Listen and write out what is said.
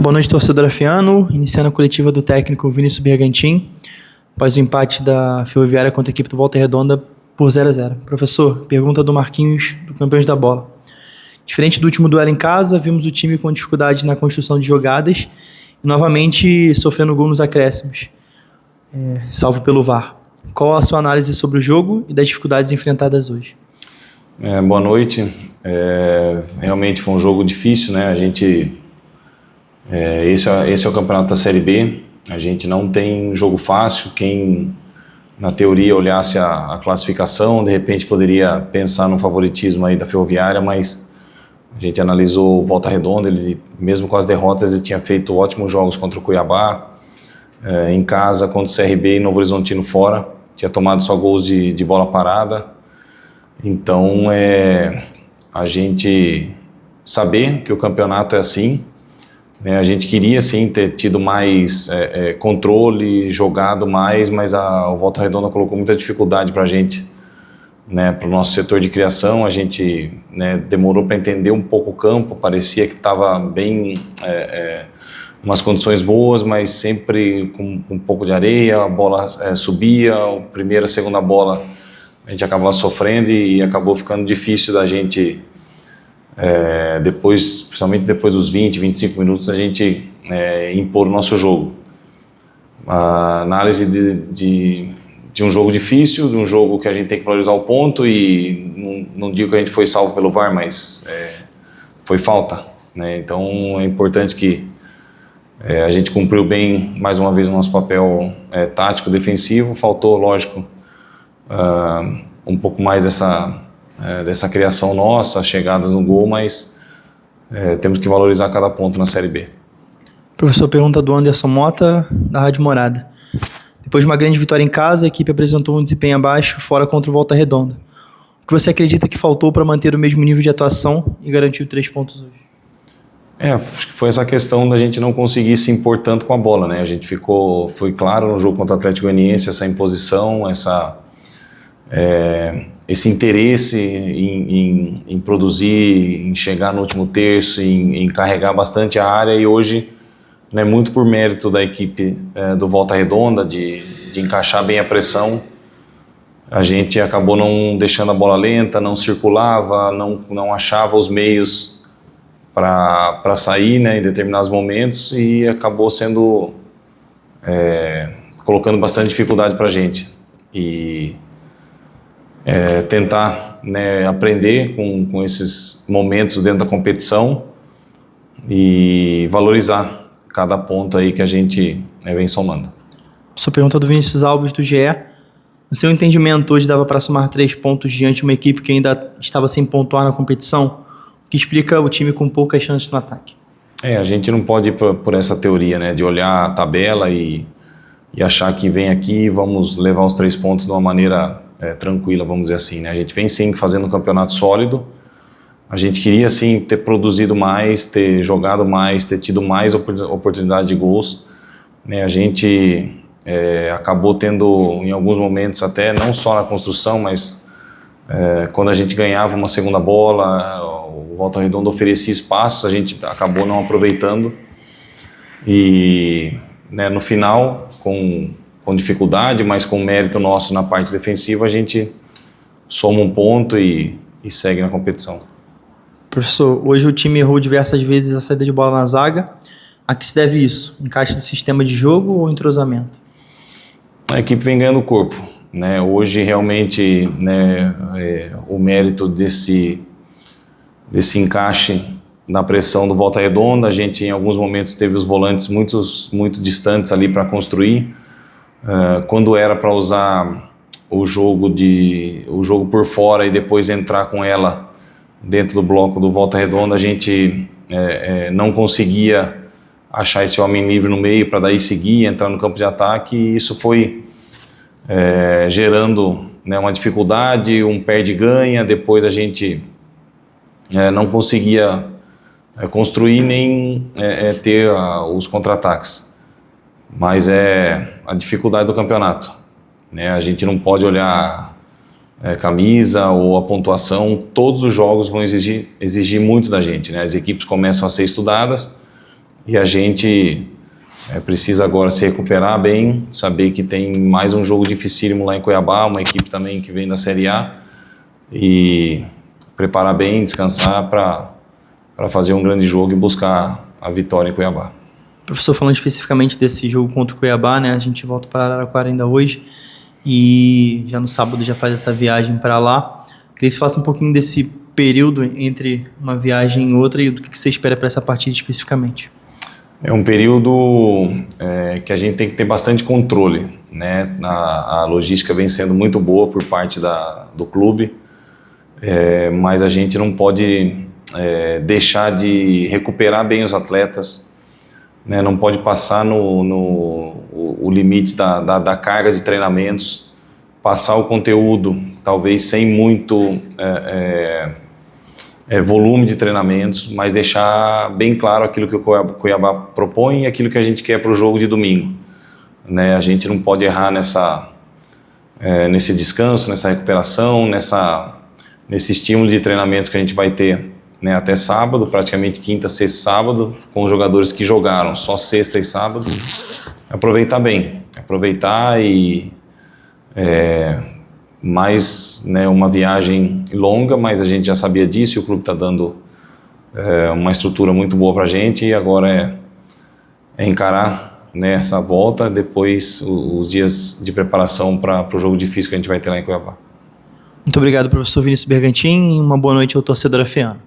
Boa noite, torcedor afiano. Iniciando a coletiva do técnico Vinícius Bergantin, após o empate da Ferroviária contra a equipe do Volta Redonda por 0-0. Professor, pergunta do Marquinhos, do Campeões da Bola. Diferente do último duelo em casa, vimos o time com dificuldade na construção de jogadas e novamente sofrendo gol nos acréscimos, salvo pelo VAR. Qual a sua análise sobre o jogo e das dificuldades enfrentadas hoje? Boa noite. Realmente foi um jogo difícil, né? A gente... Esse é o campeonato da Série B. A gente não tem jogo fácil. Quem, na teoria, olhasse a classificação, de repente poderia pensar no favoritismo aí da Ferroviária, mas a gente analisou o Volta Redonda. Ele, mesmo com as derrotas, ele tinha feito ótimos jogos contra o Cuiabá, em casa contra o CRB e Novo Horizontino fora. Tinha tomado só gols de bola parada. Então, a gente saber que o campeonato é assim, né? A gente queria sim ter tido mais controle, jogado mais, mas o Volta Redonda colocou muita dificuldade para a gente, né? Para o nosso setor de criação. A gente, né, demorou para entender um pouco o campo, parecia que estava bem, umas condições boas, mas sempre com um pouco de areia, a bola subia, a primeira, a segunda bola a gente acabava sofrendo e acabou ficando difícil da gente, principalmente depois dos 20, 25 minutos, a gente impor o nosso jogo. A análise de um jogo difícil, de um jogo que a gente tem que valorizar o ponto, e não digo que a gente foi salvo pelo VAR, mas foi falta, né? Então é importante que a gente cumpriu bem, mais uma vez, o nosso papel tático, defensivo. Faltou, lógico, um pouco mais dessa criação nossa, chegadas no gol, mas temos que valorizar cada ponto na Série B. Professor, pergunta do Anderson Mota, da Rádio Morada. Depois de uma grande vitória em casa, a equipe apresentou um desempenho abaixo fora contra o Volta Redonda. O que você acredita que faltou para manter o mesmo nível de atuação e garantir os 3 pontos hoje? Acho que foi essa questão da gente não conseguir se impor tanto com a bola, né? A gente foi claro no jogo contra o Atlético Goianiense, essa imposição, esse interesse em produzir, em chegar no último terço, em carregar bastante a área, e hoje, né, muito por mérito da equipe do Volta Redonda, de encaixar bem a pressão, a gente acabou não deixando a bola lenta, não circulava, não achava os meios para sair, né, em determinados momentos, e acabou colocando bastante dificuldade para a gente. E tentar, né, aprender com esses momentos dentro da competição e valorizar cada ponto aí que a gente vem somando. Sua pergunta do Vinícius Alves, do GE. No seu entendimento, hoje dava para somar 3 pontos diante de uma equipe que ainda estava sem pontuar na competição, o que explica o time com poucas chances no ataque? A gente não pode ir por essa teoria, né, de olhar a tabela e achar que vem aqui, vamos levar os 3 pontos de uma maneira tranquila, vamos dizer assim, né? A gente vem sim fazendo um campeonato sólido. A gente queria sim ter produzido mais, ter jogado mais, ter tido mais oportunidade de gols, né? A gente acabou tendo, em alguns momentos, até não só na construção, mas quando a gente ganhava uma segunda bola, o Volta Redonda oferecia espaços, a gente acabou não aproveitando, e, né, no final, com dificuldade, mas com mérito nosso na parte defensiva, a gente soma um ponto e segue na competição. Professor, hoje o time errou diversas vezes a saída de bola na zaga. A que se deve isso? Encaixe do sistema de jogo ou entrosamento? A equipe vem ganhando corpo, né? Hoje realmente, né, o mérito desse encaixe na pressão do Volta Redonda. A gente em alguns momentos teve os volantes muito distantes ali para construir. Quando era para usar o jogo por fora e depois entrar com ela dentro do bloco do Volta Redonda, a gente não conseguia achar esse homem livre no meio para daí seguir, entrar no campo de ataque, e isso foi gerando, né, uma dificuldade, um perde-ganha. Depois a gente não conseguia construir nem ter os contra-ataques. Mas a dificuldade do campeonato, né? A gente não pode olhar camisa ou a pontuação. Todos os jogos vão exigir muito da gente, né? As equipes começam a ser estudadas, e a gente precisa agora se recuperar bem, saber que tem mais um jogo dificílimo lá em Cuiabá, uma equipe também que vem da Série A, e preparar bem, descansar para fazer um grande jogo e buscar a vitória em Cuiabá. Professor, falando especificamente desse jogo contra o Cuiabá, né, a gente volta para Araraquara ainda hoje e já no sábado já faz essa viagem para lá. Queria que você faça um pouquinho desse período entre uma viagem e outra e do que você espera para essa partida especificamente. É um período que a gente tem que ter bastante controle, né? A logística vem sendo muito boa por parte do clube, mas a gente não pode deixar de recuperar bem os atletas, né? Não pode passar o limite da carga de treinamentos, passar o conteúdo, talvez sem muito volume de treinamentos, mas deixar bem claro aquilo que o Cuiabá propõe e aquilo que a gente quer para o jogo de domingo, né? A gente não pode errar nesse descanso, nessa recuperação, nesse estímulo de treinamentos que a gente vai ter, né, até sábado, praticamente quinta, sexta, sábado, com os jogadores que jogaram só sexta e sábado. Aproveitar bem, aproveitar e mais, né, uma viagem longa, mas a gente já sabia disso e o clube está dando uma estrutura muito boa para a gente, e agora é encarar, né, essa volta, depois os dias de preparação para o jogo difícil que a gente vai ter lá em Cuiabá. Muito obrigado, professor Vinícius Bergantin, e uma boa noite ao torcedor afeano.